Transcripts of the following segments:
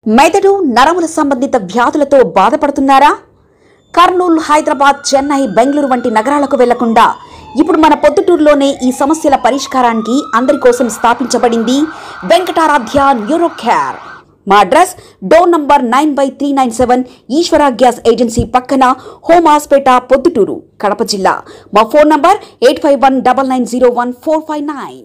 మెదడు నరముల సంబంధిత వ్యాధులతో బాధపడుతున్నారా? కర్నూలు, హైదరాబాద్, చెన్నై, బెంగళూరు వంటి నగరాలకు వెళ్లకుండా ఇప్పుడు మన పొద్దుటూరులోనే ఈ సమస్యల పరిష్కారానికి అందరి కోసం స్థాపించబడింది వెంకటారాధ్య న్యూరో కేర్. మా అడ్రస్ డోర్ నంబర్ 9/397 ఈశ్వర గ్యాస్ ఏజెన్సీ పక్కన, హోమాస్పేట, పొద్దుటూరు, కడప జిల్లా. మా ఫోన్ నంబర్ 8519901459.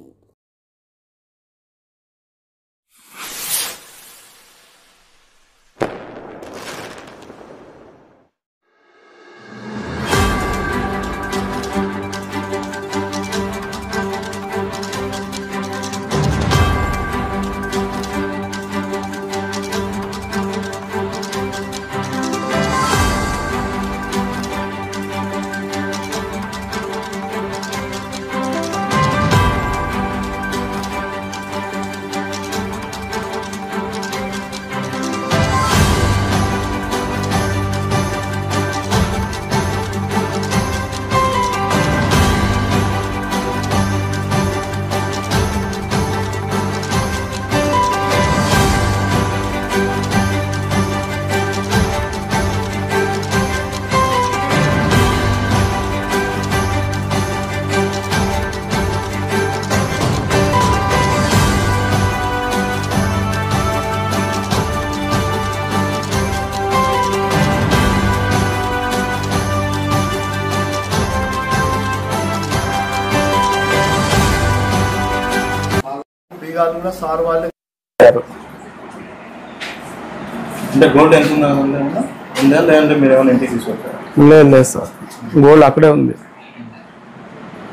సార్ వాళ్ళు అంటే గోల్డ్ ఎంత ఉందా లేదంటే మీరు ఏమైనా ఇంటికి తీసుకొచ్చారా? లేదు సార్, గోల్డ్ అక్కడే ఉంది.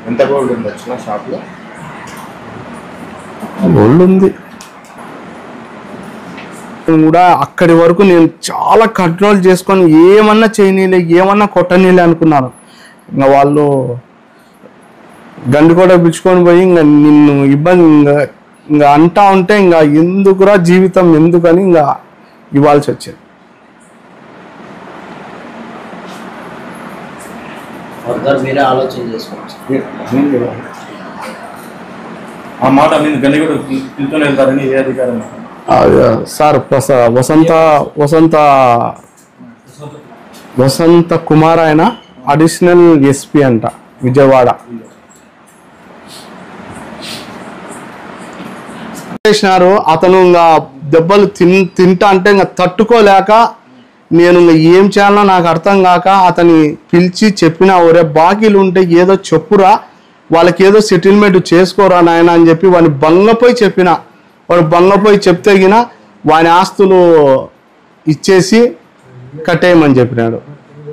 ఎంత గోల్డ్ ఉంది వచ్చిన షాప్లో? గోల్డ్ ఉంది కూడా. అక్కడి వరకు నేను చాలా కంట్రోల్ చేసుకొని ఏమన్నా చేయనీలే, ఏమన్నా కొట్టనీలే అనుకున్నాను. ఇంకా వాళ్ళు గండి కూడా పిలుచుకొని పోయి ఇంకా నిన్ను ఇబ్బంది ఇంకా అంటా ఉంటే ఇంకా ఎందుకురా జీవితం ఎందుకని ఇంకా ఇవ్వాల్సి వచ్చింది. మీరే ఆలోచన చేసుకోవచ్చు. ఆ మాట నేను గండి కూడా పిలుచుకొని వెళ్తారని ఏ అధికారం? సార్ వసంత కుమార్ ఆయన అడిషనల్ ఎస్పీ అంట, విజయవాడ. చేసినారు. అతను ఇంకా దెబ్బలు తింటా అంటే ఇంకా తట్టుకోలేక నేను ఇంకా ఏం చేయాలన్నా నాకు అర్థం కాక అతని పిలిచి చెప్పిన, ఒరే బాకీలు ఉంటే ఏదో చెప్పురా, వాళ్ళకి ఏదో సెటిల్మెంట్ చేసుకోరా నాయన అని చెప్పి వాడిని బంగపోయి చెప్పిన. వాడు బంగపోయి చెప్తే గిన వాని ఆస్తులు ఇచ్చేసి కట్టేయమని చెప్పినాడు.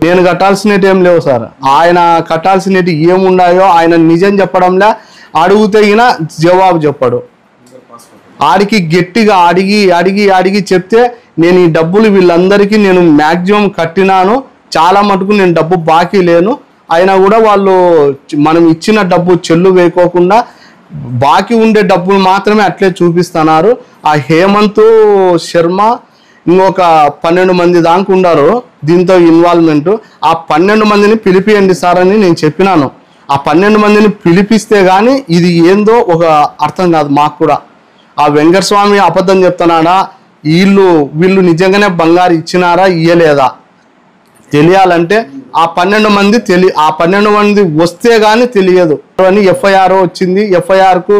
నేను కట్టాల్సినవి ఏం లేవు సార్, ఆయన కట్టాల్సినవి ఏమున్నాయో ఆయన నిజం చెప్పడంలే, అడిగితే గిన జవాబు చెప్పాడు. ఆడికి గట్టిగా అడిగి చెప్తే నేను ఈ డబ్బులు వీళ్ళందరికీ నేను మ్యాక్సిమం కట్టినాను, చాలా మటుకు నేను డబ్బు బాకీ లేను. అయినా కూడా వాళ్ళు మనం ఇచ్చిన డబ్బు చెల్లు వేయకోకుండా బాకీ ఉండే డబ్బులు మాత్రమే అట్లే చూపిస్తున్నారు. ఆ హేమంత్ శర్మ ఇంకొక 12 మంది దాకా ఉన్నారు దీంతో ఇన్వాల్వ్మెంట్. ఆ 12 మందిని పిలిపియండి సార్ అని నేను చెప్పినాను. ఆ 12 మందిని పిలిపిస్తే కానీ ఇది ఏందో ఒక అర్థం కాదు మాకు కూడా. ఆ వెంకటస్వామి అబద్ధం చెప్తున్నాడా, వీళ్ళు నిజంగానే బంగారు ఇచ్చినారా ఇయ్యలేదా తెలియాలంటే ఆ 12 మంది వస్తే కానీ తెలియదు అని ఎఫ్ఐఆర్ వచ్చింది. ఎఫ్ఐఆర్కు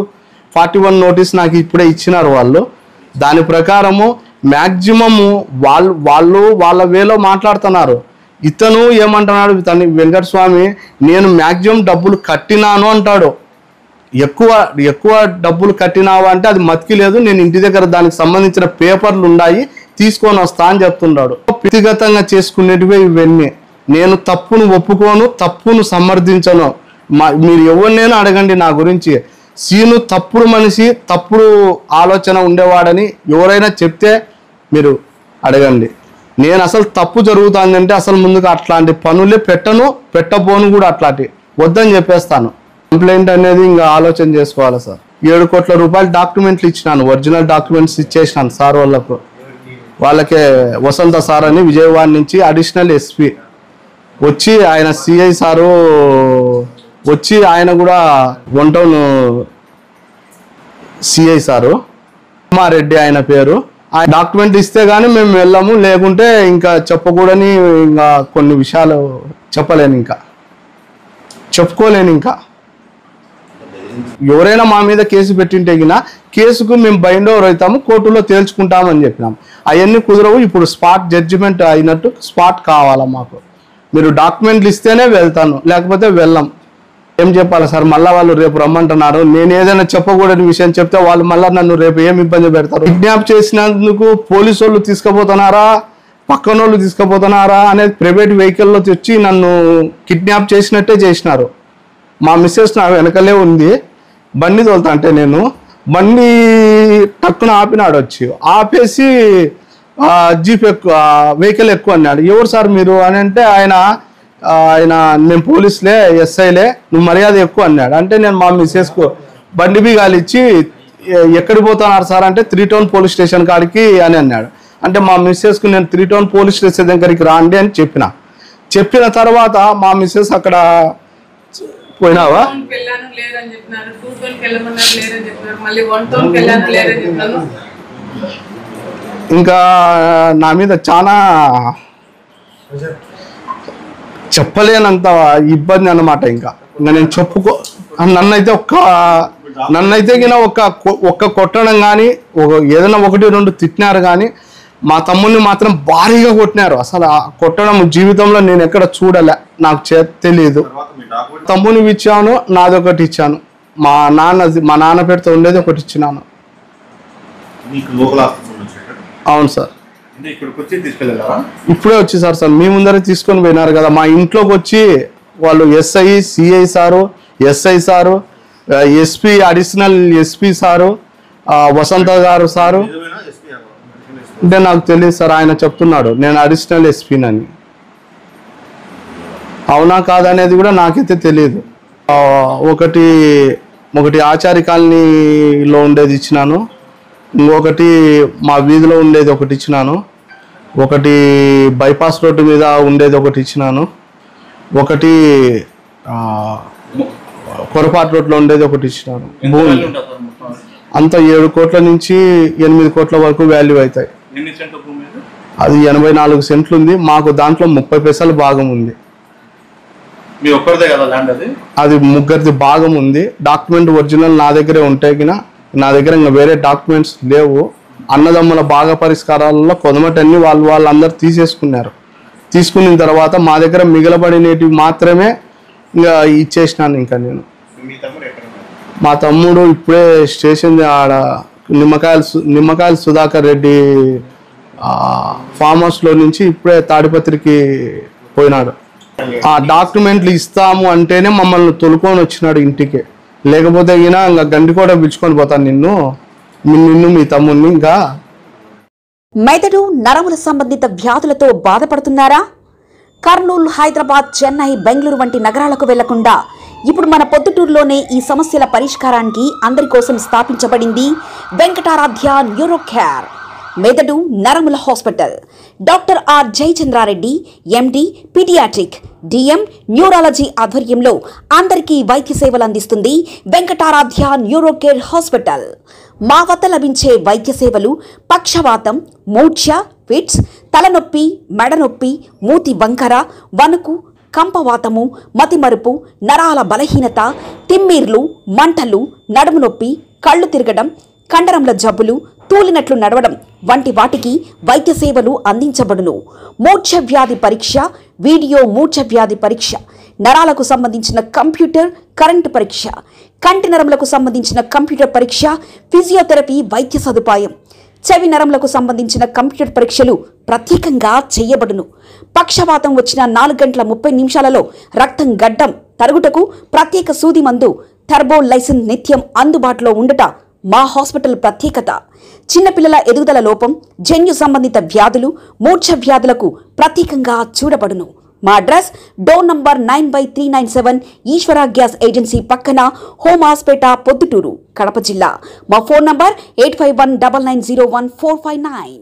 41 నోటీస్ నాకు ఇప్పుడే ఇచ్చినారు వాళ్ళు. దాని ప్రకారము మ్యాక్సిమము వాళ్ళు వాళ్ళ వేలో మాట్లాడుతున్నారు. ఇతను ఏమంటున్నాడు, వెంకటస్వామి నేను మ్యాక్సిమం డబ్బులు కట్టినాను అంటాడు. ఎక్కువ డబ్బులు కట్టినావా అంటే అది మతికి లేదు, నేను ఇంటి దగ్గర దానికి సంబంధించిన పేపర్లు ఉన్నాయి తీసుకొని వస్తా అని చెప్తున్నాడు. వ్యక్తిగతంగా చేసుకునేటివే ఇవన్నీ. నేను తప్పును ఒప్పుకోను, తప్పును సమర్థించను. మీరు ఎవరినైనా అడగండి నా గురించి. సీను తప్పుడు మనిషి, తప్పుడు ఆలోచన ఉండేవాడని ఎవరైనా చెప్తే మీరు అడగండి. నేను అసలు తప్పు జరుగుతుందంటే అసలు ముందుగా అట్లాంటి పనులే పెట్టబోను కూడా, అట్లాంటి వద్దని చెప్పేస్తాను. కంప్లైంట్ అనేది ఇంకా ఆలోచన చేసుకోవాలి సార్. 7 కోట్ల రూపాయలు డాక్యుమెంట్లు ఇచ్చినాను, ఒరిజినల్ డాక్యుమెంట్స్ ఇచ్చేసినాను సార్ వాళ్ళకే. వసంత సార్ అని విజయవాడ నుంచి అడిషనల్ ఎస్పీ వచ్చి ఆయన సిఐ సారు వచ్చి ఆయన కూడా one town CI sir Kumar Reddy ఆయన పేరు, ఆ డాక్యుమెంట్ ఇస్తే కానీ మేము వెళ్ళాము, లేకుంటే ఇంకా చెప్పకూడని ఇంకా కొన్ని విషయాలు చెప్పలేను, ఇంకా చెప్పుకోలేను. ఇంకా ఎవరైనా మా మీద కేసు పెట్టింటే గినా కేసుకు మేము బైండ్ ఓవర్ అవుతాము, కోర్టులో తేల్చుకుంటామని చెప్పినాం. అవన్నీ కుదరవు. ఇప్పుడు స్పాట్ జడ్జిమెంట్ అయినట్టు స్పాట్ కావాలా మాకు. మీరు డాక్యుమెంట్లు ఇస్తేనే వెళ్తాను, లేకపోతే వెళ్ళాం. ఏం చెప్పాలి సార్? మళ్ళీ వాళ్ళు రేపు రమ్మంటున్నారు. నేను ఏదైనా చెప్పకూడని విషయం చెప్తే వాళ్ళు మళ్ళీ నన్ను రేపు ఏం ఇబ్బంది పెడతారు? కిడ్నాప్ చేసినందుకు పోలీసు వాళ్ళు తీసుకుపోతున్నారా, పక్కన వాళ్ళు తీసుకుపోతున్నారా అనేది ప్రైవేట్ వెహికల్లో తెచ్చి నన్ను కిడ్నాప్ చేసినట్టే చేసినారు. మా మిస్సెస్ నా వెనకలే ఉంది, బండి తోలుతా అంటే నేను బండి టక్కున ఆపినాడు. వచ్చి ఆపేసి జీప్ ఎక్కువ, వెహికల్ ఎక్కువ అన్నాడు. ఎవరు సార్ మీరు అని అంటే ఆయన నేను పోలీసులే, ఎస్ఐలే, నువ్వు మర్యాద ఎక్కువ అన్నాడు. అంటే నేను మా మిస్సెస్కు బండి బిగాలు ఇచ్చి ఎక్కడికి పోతున్నారు సార్ అంటే 3 టౌన్ పోలీస్ స్టేషన్ కాడికి అని అన్నాడు. అంటే మా మిస్సెస్కు నేను 3 టౌన్ పోలీస్ స్టేషన్ దగ్గరికి రాండి అని చెప్పిన తర్వాత మా మిస్సెస్ అక్కడ పోయినావా ఇంకా నా మీద చాలా చెప్పలేనంత ఇబ్బంది అన్నమాట. ఇంకా నేను నన్నైతే గిన ఒక్క కొట్టడం కానీ, ఏదైనా 1-2 తిట్టినారు కానీ, మా తమ్ముడిని మాత్రం భారీగా కొట్టినారు. అసలు ఆ కొట్టడం జీవితంలో నేను ఎక్కడ చూడలే, నాకు తెలియదు. తమ్ముని ఇచ్చాను, నాది ఒకటి ఇచ్చాను. మా నాన్న పేరుతో ఉండేది ఒకటి ఇచ్చినాను. అవును సార్. ఇప్పుడే వచ్చేసారు సార్, మీ ముందరే తీసుకొని పోయినారు కదా. మా ఇంట్లోకి వచ్చి వాళ్ళు SI, CI sir, SI sir, SP, additional SP sir, Vasantha గారు సారు అంటే నాకు తెలియదు సార్. ఆయన చెప్తున్నాడు నేను అడిషనల్ ఎస్పీనని. అవునా కాదనేది కూడా నాకైతే తెలియదు. ఒకటి ఆచారి కాలనీలో ఉండేది ఇచ్చినాను, ఇంకొకటి మా వీధిలో ఉండేది ఒకటి ఇచ్చినాను, ఒకటి బైపాస్ రోడ్డు మీద ఉండేది ఒకటి ఇచ్చినాను, ఒకటి కొరపాటు రోడ్లో ఉండేది ఒకటి ఇచ్చినాను. అంతా 7 కోట్ల నుంచి 8 కోట్ల వరకు వాల్యూ అవుతాయి. అది 84 సెంట్లు ఉంది. మాకు దాంట్లో 30 పైసలు భాగం ఉంది. అది ముగ్గురిది భాగం ఉంది. డాక్యుమెంట్ ఒరిజినల్ నా దగ్గరే ఉంటాయి కినా, నా దగ్గర ఇంకా వేరే డాక్యుమెంట్స్ లేవు. అన్నదమ్ముల భాగ పరిష్కారాలలో కొదమటన్ని వాళ్ళందరూ తీసేసుకున్నారు. తీసుకున్న తర్వాత మా దగ్గర మిగలబడినవి మాత్రమే ఇంకా ఇచ్చేసినాను. ఇంకా నేను మా తమ్ముడు ఇప్పుడే స్టేషన్ ఆడ నిమ్మకాయల సుధాకర్ రెడ్డి ఫామ్ హౌస్లో నుంచి ఇప్పుడే తాడిపత్రికి పోయినాడు. ఆ డాక్యుమెంట్లు ఇస్తాము అంటేనే మమ్మల్ని తొలుకొని వచ్చినాడు ఇంటికి. లేకపోతే ఇంకా గండి కూడా పిలుచుకొని పోతాను నిన్ను మీ తమ్ముడిని. ఇంకా మెదడు నరముల సంబంధిత వ్యాధులతో బాధపడుతున్నారా? కర్నూలు, హైదరాబాద్, చెన్నై, బెంగళూరు వంటి నగరాలకు వెళ్లకుండా ఇప్పుడు మన పొద్దుటూరులోనే ఈ సమస్యల పరిష్కారానికి అందరి కోసం స్థాపించబడింది వెంకటారాధ్య న్యూరో కేర్ మెదడు నరముల hospital. Doctor are Jayachandra Reddy, MD, paediatric, DM, neurology ఆధ్వర్యంలో అందరికీ వైద్య సేవలు అందిస్తుంది వెంకటారాధ్య న్యూరో కేర్ హాస్పిటల్. మా వద్ద లభించే వైద్య సేవలు పక్షవాతం, మూర్ఛ, ఫిట్స్, తలనొప్పి, మెడనొప్పి, మూతి వంకర, వణుకు, కంపవాతము, మతిమరుపు, నరాల బలహీనత, తిమ్మిర్లు, మంటలు, నడుము నొప్పి, కళ్ళు తిరగడం, కండరంల జబ్బులు, తూలినట్లు నడవడం వంటి వాటికి వైద్య సేవలు అందించబడును. మూర్ఛ వ్యాధి పరీక్ష, వీడియో మూర్ఛ వ్యాధి పరీక్ష, నరాలకు సంబంధించిన కంప్యూటర్ కరెంటు పరీక్ష, కంటి నరములకు సంబంధించిన కంప్యూటర్ పరీక్ష, ఫిజియోథెరపీ వైద్య సదుపాయం, చెవి నరములకు సంబంధించిన కంప్యూటర్ పరీక్షలు ప్రత్యేకంగా చేయబడును. పక్షవాతం వచ్చిన 4 గంటల 30 నిమిషాలలో రక్తం గడ్డం తరుగుటకు ప్రత్యేక సూది మందు థర్బోలైసిన్ నిత్యం అందుబాటులో ఉండట మా హాస్పిటల్ ప్రత్యేకత. చిన్నపిల్లల ఎదుగుదల లోపం, జన్యు సంబంధిత వ్యాధులు, మూర్ఛ వ్యాధులకు ప్రత్యేకంగా చూడబడును. మా అడ్రస్ డోర్ నంబర్ 9/397 ఈశ్వర గ్యాస్ ఏజెన్సీ పక్కన, హోమాస్పేట, పొద్దుటూరు, కడప జిల్లా. మా ఫోన్ నంబర్ 8519901459.